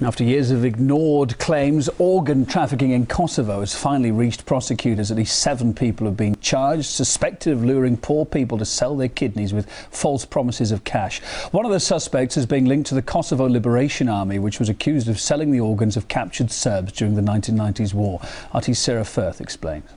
After years of ignored claims, organ trafficking in Kosovo has finally reached prosecutors. At least 7 people have been charged, suspected of luring poor people to sell their kidneys with false promises of cash. One of the suspects is being linked to the Kosovo Liberation Army, which was accused of selling the organs of captured Serbs during the 1990s war. RT's Sarah Firth explains.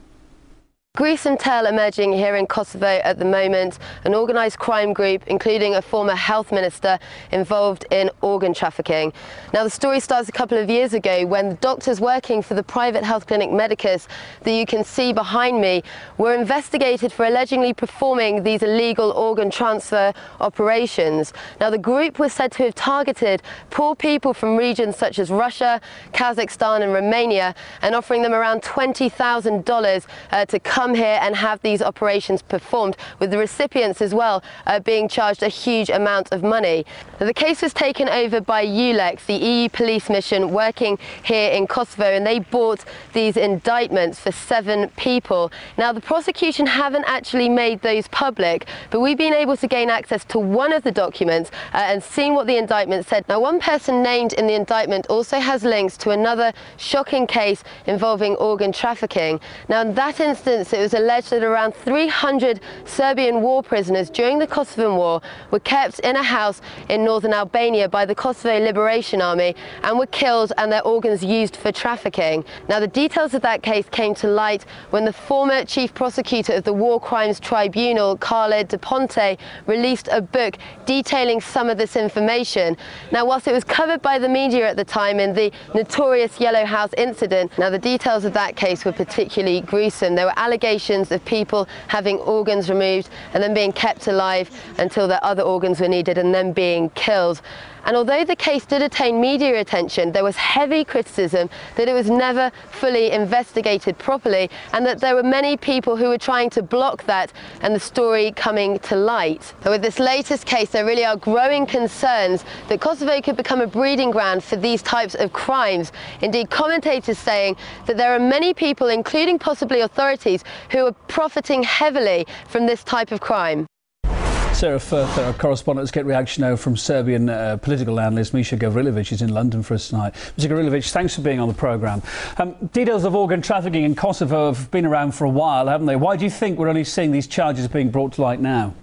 Gruesome tale emerging here in Kosovo at the moment. An organised crime group, including a former health minister, involved in organ trafficking. Now, the story starts a couple of years ago when the doctors working for the private health clinic Medicus that you can see behind me were investigated for allegedly performing these illegal organ transfer operations. Now, the group was said to have targeted poor people from regions such as Russia, Kazakhstan and Romania, and offering them around $20,000 to come here and have these operations performed, with the recipients as well being charged a huge amount of money. Now, the case was taken over by EULEX, the EU police mission working here in Kosovo, and they brought these indictments for 7 people. Now, the prosecution haven't actually made those public, but we've been able to gain access to one of the documents and seen what the indictment said. Now, one person named in the indictment also has links to another shocking case involving organ trafficking. Now, in that instance, it was alleged that around 300 Serbian war prisoners during the Kosovan War were kept in a house in northern Albania by the Kosovo Liberation Army and were killed and their organs used for trafficking. Now, the details of that case came to light when the former chief prosecutor of the War Crimes Tribunal, Khaled de Ponte, released a book detailing some of this information. Now, whilst it was covered by the media at the time in the notorious Yellow House incident, now the details of that case were particularly gruesome. There were allegations of people having organs removed and then being kept alive until their other organs were needed and then being killed. And although the case did attain media attention, there was heavy criticism that it was never fully investigated properly and that there were many people who were trying to block that and the story coming to light. And with this latest case, there really are growing concerns that Kosovo could become a breeding ground for these types of crimes. Indeed, commentators saying that there are many people, including possibly authorities, who are profiting heavily from this type of crime. Sarah Firth, our correspondent. Let's get reaction now from Serbian political analyst Misha Gavrilovic. Is in London for us tonight. Mr. Gavrilovic, thanks for being on the programme. Details of organ trafficking in Kosovo have been around for a while, haven't they? Why do you think we're only seeing these charges being brought to light now?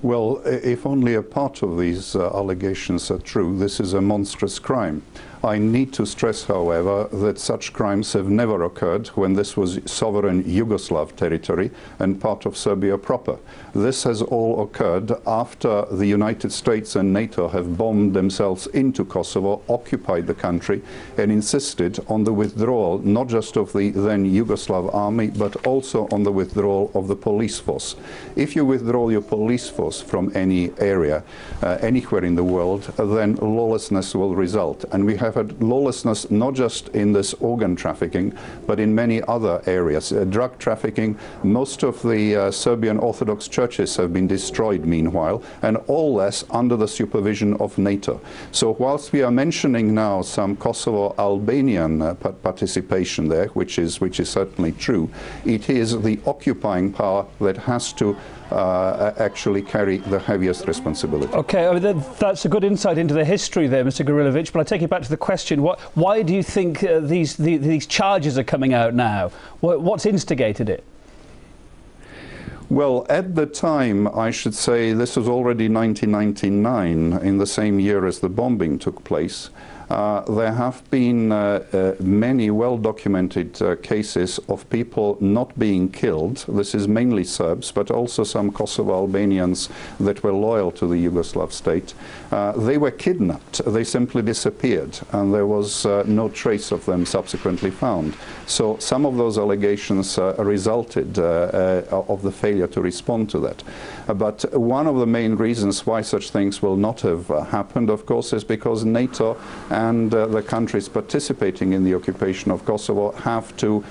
Well, if only a part of these allegations are true, this is a monstrous crime. I need to stress, however, that such crimes have never occurred when this was sovereign Yugoslav territory and part of Serbia proper. This has all occurred after the United States and NATO have bombed themselves into Kosovo, occupied the country, and insisted on the withdrawal not just of the then Yugoslav army, but also on the withdrawal of the police force. If you withdraw your police force from any area, anywhere in the world, then lawlessness will result. And we have had lawlessness not just in this organ trafficking, but in many other areas. Drug trafficking, most of the Serbian Orthodox churches have been destroyed meanwhile, and all this under the supervision of NATO. So whilst we are mentioning now some Kosovo Albanian participation there, which is certainly true, it is the occupying power that has to actually carry the heaviest responsibility. OK, I mean, that's a good insight into the history there, Mr. Gavrilovic, but I take it back to the question, why do you think these charges are coming out now? What's instigated it? Well, at the time, I should say this was already 1999, in the same year as the bombing took place. There have been many well-documented cases of people not being killed. This is mainly Serbs, but also some Kosovo Albanians that were loyal to the Yugoslav state. They were kidnapped. They simply disappeared, and there was no trace of them subsequently found. So some of those allegations resulted of the failure to respond to that. But one of the main reasons why such things will not have happened, of course, is because NATO and the countries participating in the occupation of Kosovo have to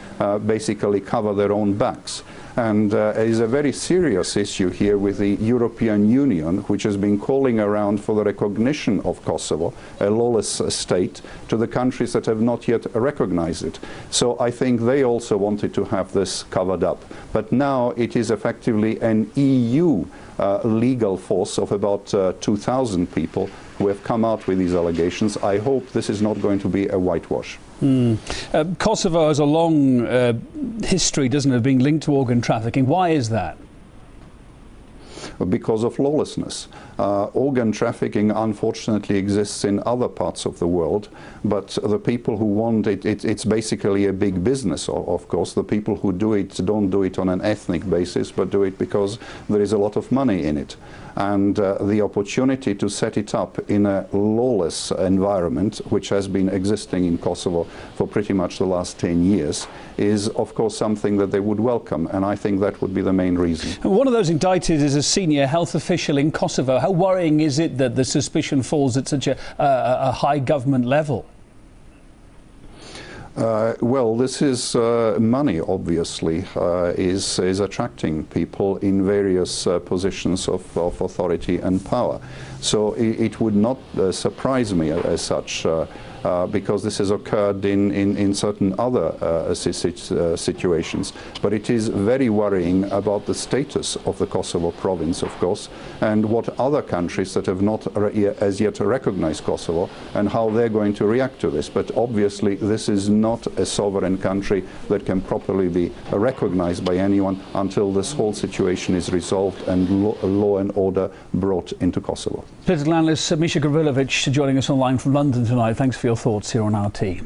basically cover their own backs. And it is a very serious issue here with the European Union, which has been calling around for the recognition of Kosovo, a lawless state, to the countries that have not yet recognized it. So I think they also wanted to have this covered up. But now it is effectively an EU legal force of about 2,000 people who have come out with these allegations. I hope this is not going to be a whitewash. Kosovo has a long history, doesn't it, of being linked to organ trafficking. Why is that? Because of lawlessness. Organ trafficking unfortunately exists in other parts of the world, but the people who want it, it's basically a big business, of course. The people who do it don't do it on an ethnic basis, but do it because there is a lot of money in it. And the opportunity to set it up in a lawless environment, which has been existing in Kosovo for pretty much the last 10 years, is of course something that they would welcome, and I think that would be the main reason. One of those indicted is a senior health official in Kosovo. How worrying is it that the suspicion falls at such a high government level? Well, this is money, obviously, is attracting people in various positions of authority and power. So it would not surprise me as such, because this has occurred in certain other situations. But it is very worrying about the status of the Kosovo province, of course, and what other countries that have not as yet recognized Kosovo and how they're going to react to this. But obviously this is not a sovereign country that can properly be recognized by anyone until this whole situation is resolved and law and order brought into Kosovo. Political analyst Misha Gavrilovic joining us online from London tonight. Thanks for your thoughts here on RT.